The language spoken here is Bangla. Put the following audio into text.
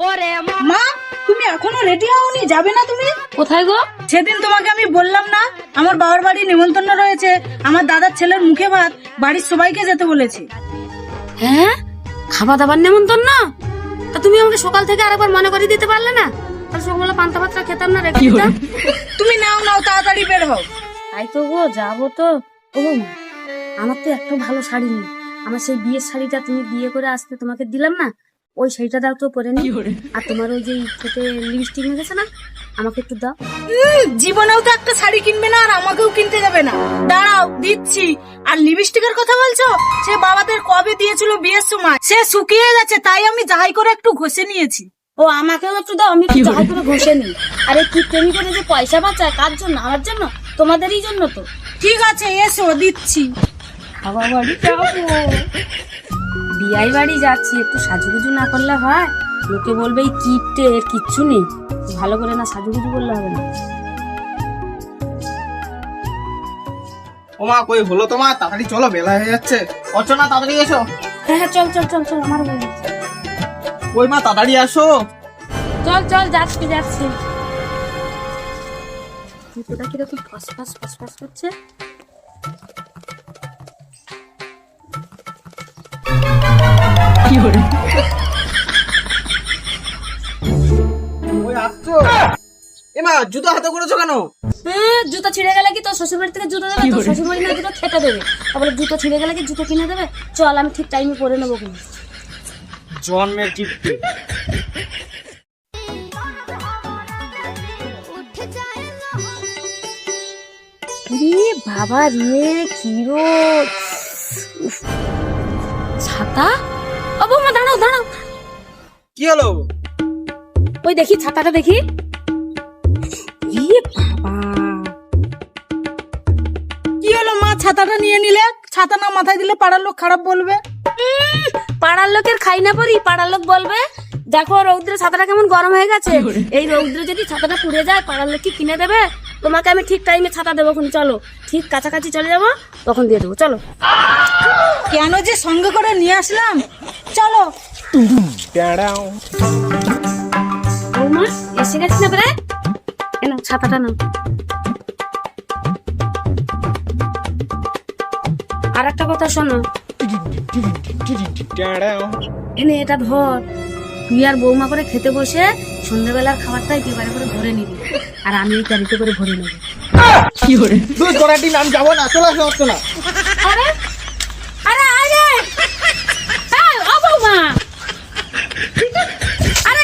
মা, তুমি এখনো রেডি হওনি? যাবে না তুমি? কোথায় গো? সেদিন তোমাকে আমি বললাম না আমার বাবার বাড়ি নিমন্ত্রণ রয়েছে, আমার দাদার ছেলের মুখে ভাত, বাড়ির সবাইকে যেতে বলেছি। হ্যাঁ, খাওয়া দাবার নেমন্তন্ন না? তা তুমি আমাকে সকাল থেকে আরেকবার মনে করে দিতে পারলে না? তাহলে সকালবেলা পান্তা ভাতটা খেতাম না, রেখে দিতাম। তুমি নাও নাও, তাড়াতাড়ি বের হও। তাই তো গো, যাবো তো। ও মা, আমার তো একটা ভালো শাড়ি নেই। আমার সেই বিয়ের শাড়িটা তুমি বিয়ে করে আসতে তোমাকে দিলাম না, ওই শাড়িটা দাও তো পরে নি। আর তোমার ওই যে ঠোঁটে লিপস্টিক হয়ে গেছে না, আমাকে একটু দাও। জীবনেও তো একটা শাড়ি কিনবে না আর আমাকেও কিনতে যাবে না। দাঁড়াও, দিচ্ছি। আর লিপস্টিকের কথা বলছো? সে বাবাদের কবে দিয়েছিল বিয়ের সময়, সে শুকিয়ে গেছে, তাই আমি যাহাই করে একটু ঘষে নিয়েছি। ও আমাকেও একটু দাও, আমি একটু যাহাই করে ঘষে নিই। আরে কি প্রেমী করে যে পয়সা বাঁচায়, কার জন্য? আমার জন্য, তোমাদেরই জন্য তো। ঠিক আছে, এসো, দিচ্ছি। খাওয়া বাড়ি যাবো, বিয়াই বাড়ি যাচ্ছি, একটু সাজুগুজু না করলে হয়? লোকে বলবে এই কিপটে, এর কিচ্ছু নেই। ভালো করে না সাজুগুজু করলে হবে না। ও মা, কই হলো তোমার? তাড়াতাড়ি চলো, বেলা হয়ে যাচ্ছে। অর্চনা, তাড়াতাড়ি এসো। হ্যাঁ হ্যাঁ, চল চল চল চল, আমার বলি। ওই মা, তাড়াতাড়ি আসো। চল চল, যাচ্ছি যাচ্ছি। জুতোটা কিরকম ফসফাস ফসফাস করছে। ওই আসছো? এ মা, জুতো হাতে করেছো কেন? হ্যাঁ, জুতো ছিঁড়ে গেলে কি তোর শ্বশুর বাড়ি থেকে জুতো দেবে? তোর শ্বশুর বাড়ি না জুতো খেতে দেবে? তারপরে জুতো ছিঁড়ে গেলে কি জুতো কিনে দেবে? চল, আমি ঠিক টাইমে পরে নেবো কিন্তু। জন্মের কিপ্টে। রে বাবা রে, কি রোদ! উফ, ছাতা? ও বৌমা, দাঁড়াও দাঁড়াও, কি হলো? ওই দেখি ছাতাটা দেখি। রে বাবা, কি হলো মা, ছাতাটা নিয়ে নিলে? ছাতা না মাথায় দিলে পাড়ার লোক খারাপ বলবে। পাড়ার লোকের খাই না পরি, পাড়ার লোক বলবে দেখো রৌদ্রে ছাতাটা কেমন গরম হয়ে গেছে। এই রৌদ্রে যদি ছাতাটা পুড়ে যায়, পাড়ার লোক কি কিনে দেবে? তোমাকে আমি ঠিক টাইমে ছাতা দেবো, চলো, ঠিক কাছাকাছি চলে যাবো, তখন দিয়ে দেবো, চলো। কেন যে সঙ্গে করে নিয়ে আসলাম, চলো। বৌমা, এসে গেছি না প্রায়? এনো ছাতাটা নাও। আর একটা কথা শোনো, এনে এটা ধর, তুই আর বৌমা করে খেতে বসে সন্ধ্যাবেলার খাবারটাই একেবারে করে ভরে নিবি, আর আমি এই ক্যারিতে করে ভরে নেবো। দুধ করাটি নাম যাবো না, চলে আসো অর্চনা। আরে